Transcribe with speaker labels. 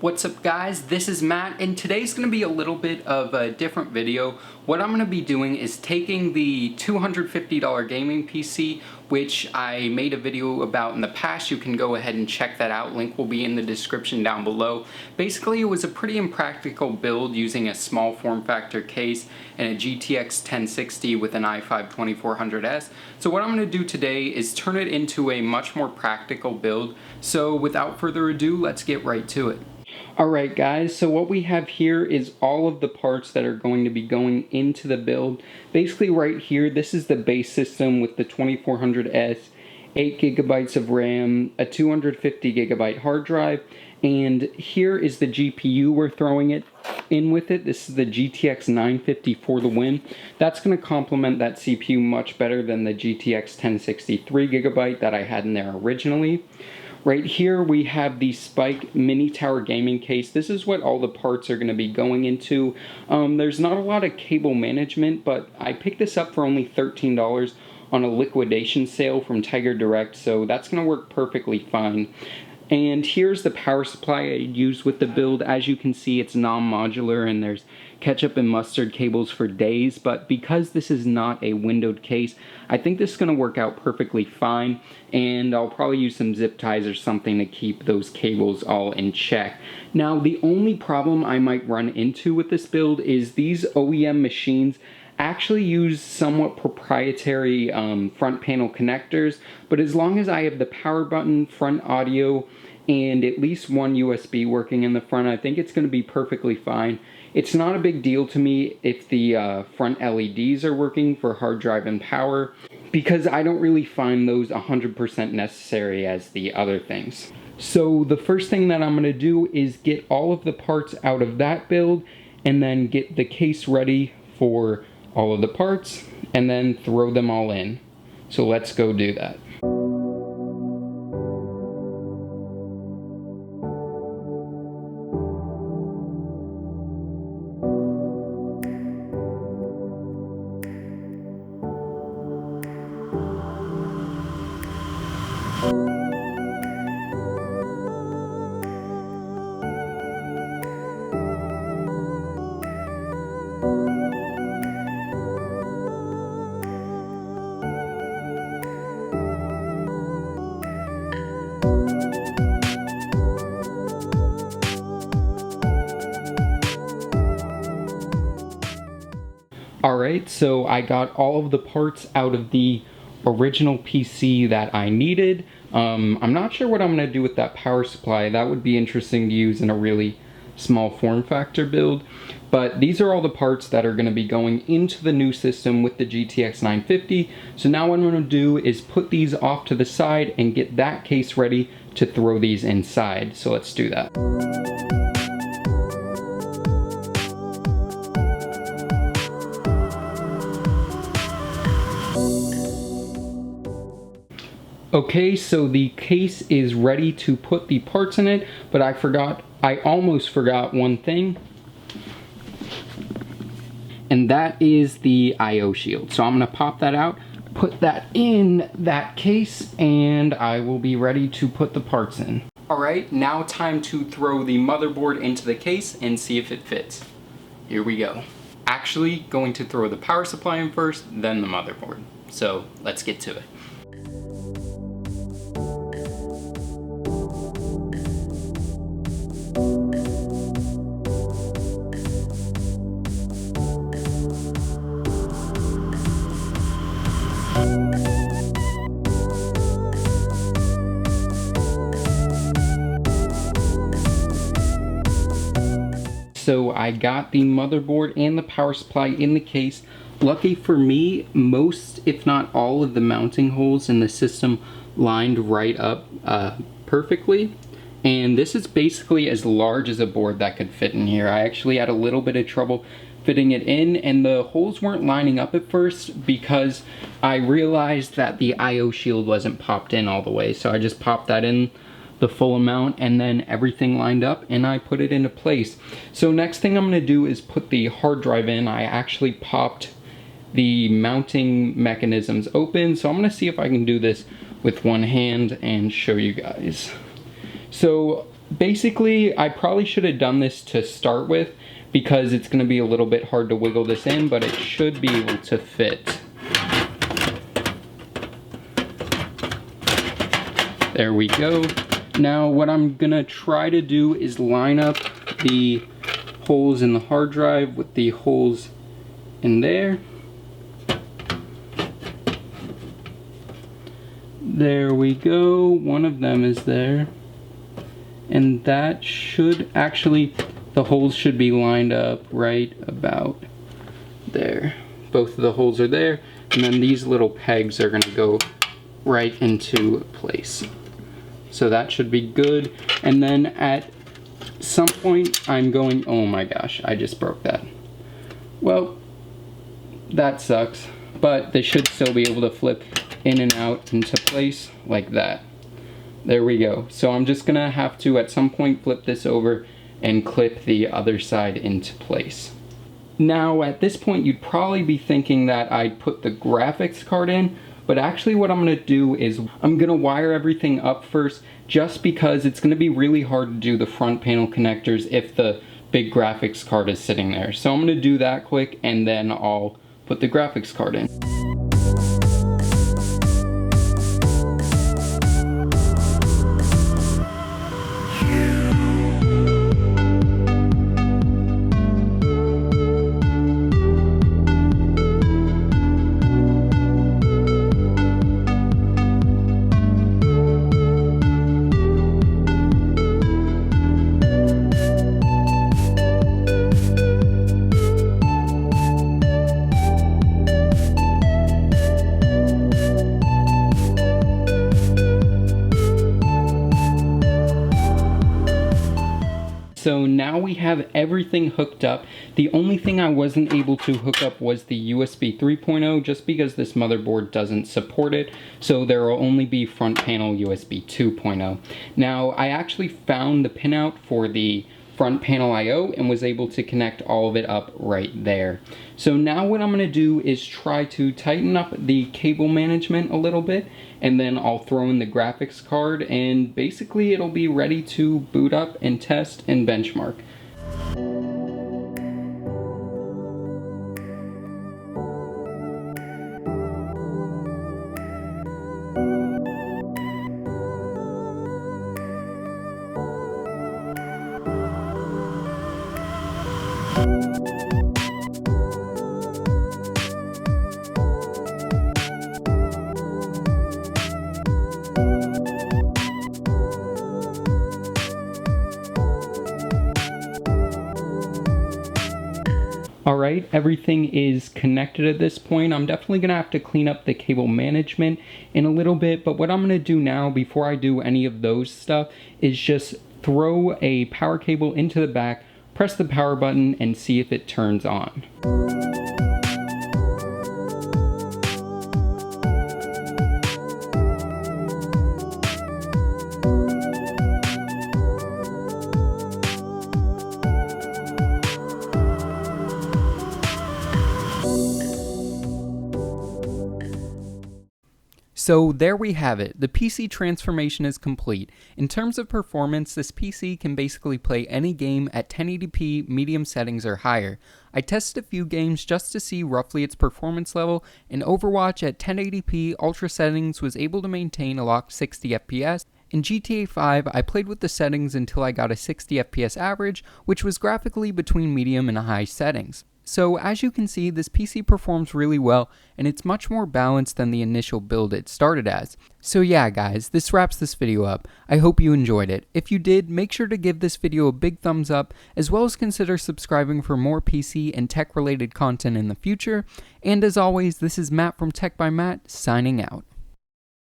Speaker 1: What's up guys, this is Matt, and today's going to be a little bit of a different video. What I'm going to be doing is taking the $250 gaming PC, which I made a video about in the past. You can go ahead and check that out, link will be in the description down below. Basically it was a pretty impractical build using a small form factor case and a GTX 1060 with an i5-2400S. So what I'm going to do today is turn it into a much more practical build. So without further ado, let's get right to it. Alright guys, so what we have here is all of the parts that are going to be going into the build. Basically right here, this is the base system with the 2400S, 8GB of RAM, a 250GB hard drive, and here is the GPU we're throwing it in with it. This is the GTX 950 for the win. That's going to complement that CPU much better than the GTX 1060 3GB that I had in there originally. Right here we have the Spike Mini Tower Gaming Case. This is what all the parts are going to be going into. There's not a lot of cable management, but I picked this up for only $13 on a liquidation sale from Tiger Direct, so that's going to work perfectly fine. And here's the power supply I used with the build. As you can see, it's non-modular and there's ketchup and mustard cables for days, but because this is not a windowed case, I think this is going to work out perfectly fine, and I'll probably use some zip ties or something to keep those cables all in check. Now, the only problem I might run into with this build is these OEM machines actually use somewhat proprietary front panel connectors, but as long as I have the power button, front audio, and at least one USB working in the front, I think it's going to be perfectly fine. It's not a big deal to me if the front LEDs are working for hard drive and power, because I don't really find those 100% necessary as the other things. So the first thing that I'm going to do is get all of the parts out of that build, and then get the case ready for all of the parts, and then throw them all in. So let's go do that. Alright, so I got all of the parts out of the original PC that I needed. I'm not sure what I'm going to do with that power supply. That would be interesting to use in a really small form factor build. But these are all the parts that are going to be going into the new system with the GTX 950. So now what I'm going to do is put these off to the side and get that case ready to throw these inside. So let's do that. Okay, so the case is ready to put the parts in it, but I almost forgot one thing. And that is the I/O shield. So I'm gonna pop that out, put that in that case, and I will be ready to put the parts in. Alright, now time to throw the motherboard into the case and see if it fits. Here we go. Actually, going to throw the power supply in first, then the motherboard. So let's get to it. So I got the motherboard and the power supply in the case. Lucky for me, most, if not all, of the mounting holes in the system lined right up perfectly. And this is basically as large as a board that could fit in here. I actually had a little bit of trouble fitting it in, and the holes weren't lining up at first because I realized that the I/O shield wasn't popped in all the way. So I just popped that in the full amount, and then everything lined up and I put it into place. So next thing I'm going to do is put the hard drive in. I actually popped the mounting mechanisms open, so I'm going to see if I can do this with one hand and show you guys. So basically, I probably should have done this to start with because it's going to be a little bit hard to wiggle this in, but it should be able to fit. There we go. Now what I'm going to try to do is line up the holes in the hard drive with the holes in there. There we go. One of them is there. And that should actually, the holes should be lined up right about there. Both of the holes are there, and then these little pegs are going to go right into place. So that should be good. And then at some point I'm going, oh my gosh, I just broke that. Well, that sucks, but they should still be able to flip in and out into place like that. There we go. So I'm just gonna have to at some point flip this over and clip the other side into place. Now at this point you'd probably be thinking that I'd put the graphics card in, but actually what I'm gonna do is I'm gonna wire everything up first, just because it's gonna be really hard to do the front panel connectors if the big graphics card is sitting there. So I'm gonna do that quick and then I'll put the graphics card in. So now we have everything hooked up. The only thing I wasn't able to hook up was the USB 3.0 just because this motherboard doesn't support it. So there will only be front panel USB 2.0. Now I actually found the pinout for the front panel I/O and was able to connect all of it up right there. So now what I'm going to do is try to tighten up the cable management a little bit, and then I'll throw in the graphics card and basically it'll be ready to boot up and test and benchmark. Alright, everything is connected at this point. I'm definitely going to have to clean up the cable management in a little bit, but what I'm going to do now before I do any of those stuff is just throw a power cable into the back, press the power button, and see if it turns on. So there we have it. The PC transformation is complete. In terms of performance, this PC can basically play any game at 1080p medium settings or higher. I tested a few games just to see roughly its performance level, and Overwatch at 1080p ultra settings was able to maintain a locked 60 FPS. In GTA 5, I played with the settings until I got a 60 FPS average, which was graphically between medium and high settings. So as you can see, this PC performs really well, and it's much more balanced than the initial build it started as. So yeah guys, this wraps this video up. I hope you enjoyed it. If you did, make sure to give this video a big thumbs up, as well as consider subscribing for more PC and tech related content in the future. And as always, this is Matt from Tech by Matt, signing out.